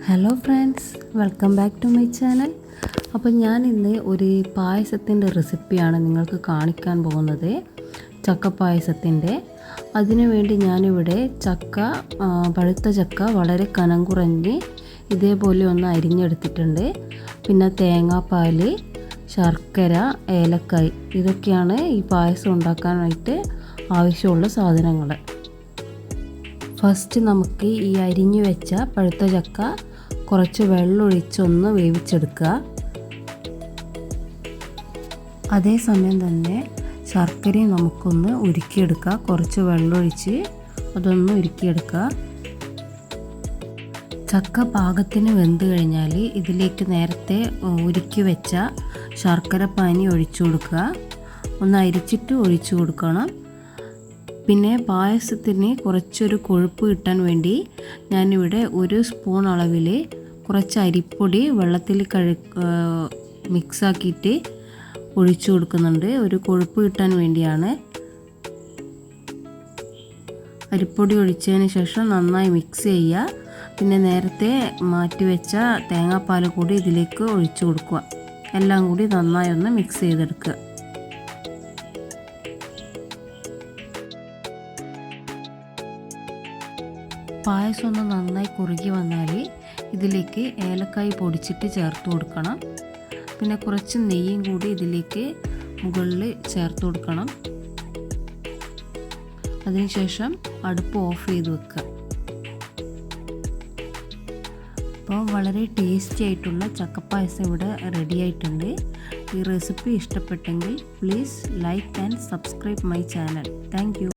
Hello friends, welcome back to my channel. അപ്പോൾ ഞാൻ ഇന്ന് ഒരു പായസത്തിൻ്റെ റെസിപ്പിയാണ് നിങ്ങൾക്ക് കാണിക്കാൻ പോകുന്നത്, ചക്കപ്പായസത്തിൻ്റെ. അതിനുവേണ്ടി ഞാനിവിടെ പഴുത്ത ചക്ക വളരെ കനം കുറഞ്ഞ് ഇതേപോലെ ഒന്ന് അരിഞ്ഞെടുത്തിട്ടുണ്ട്. പിന്നെ തേങ്ങാപ്പാൽ, ശർക്കര, ഏലക്കായ്, ഇതൊക്കെയാണ് ഈ പായസം ഉണ്ടാക്കാനായിട്ട് ആവശ്യമുള്ള സാധനങ്ങൾ. ഫസ്റ്റ് നമുക്ക് ഈ അരിഞ്ഞു വെച്ച പഴുത്ത ചക്ക കുറച്ച് വെള്ളമൊഴിച്ചൊന്ന് വേവിച്ചെടുക്കുക. അതേസമയം തന്നെ ശർക്കരയും നമുക്കൊന്ന് ഉരുക്കിയെടുക്കുക. കുറച്ച് വെള്ളമൊഴിച്ച് അതൊന്ന് ഉരുക്കിയെടുക്കുക. ചക്ക പാകത്തിന് വെന്ത് കഴിഞ്ഞാൽ ഇതിലേക്ക് നേരത്തെ ഉരുക്കി വെച്ച ശർക്കര പാനി ഒഴിച്ചു കൊടുക്കുക. ഒന്ന് അരിച്ചിട്ട് ഒഴിച്ചു കൊടുക്കണം. പിന്നെ പായസത്തിന് കുറച്ചൊരു കൊഴുപ്പ് കിട്ടാൻ വേണ്ടി ഞാനിവിടെ 1 സ്പൂൺ അളവിൽ കുറച്ച് അരിപ്പൊടി വെള്ളത്തിൽ മിക്സാക്കിയിട്ട് ഒഴിച്ചു കൊടുക്കുന്നുണ്ട്. ഒരു കൊഴുപ്പ് കിട്ടാൻ വേണ്ടിയാണ്. അരിപ്പൊടി ഒഴിച്ചതിന് ശേഷം നന്നായി മിക്സ് ചെയ്യുക. പിന്നെ നേരത്തെ മാറ്റി വെച്ച തേങ്ങാപ്പാൽ കൂടി ഇതിലേക്ക് ഒഴിച്ചു കൊടുക്കുക. എല്ലാം കൂടി നന്നായി ഒന്ന് മിക്സ് ചെയ്തെടുക്കുക. പായസം ഒന്ന് നന്നായി കുറുകി വന്നാൽ ഇതിലേക്ക് ഏലക്കായ് പൊടിച്ചിട്ട് ചേർത്ത് കൊടുക്കണം. പിന്നെ കുറച്ച് നെയ്യും കൂടി ഇതിലേക്ക് മുകളിൽ ചേർത്ത് കൊടുക്കണം. അതിനുശേഷം അടുപ്പ് ഓഫ് ചെയ്ത് വെക്കുക. അപ്പോൾ വളരെ ടേസ്റ്റി ആയിട്ടുള്ള ചക്കപ്പായസം ഇവിടെ റെഡി ആയിട്ടുണ്ട്. ഈ റെസിപ്പി ഇഷ്ടപ്പെട്ടെങ്കിൽ please like and subscribe my channel. Thank you.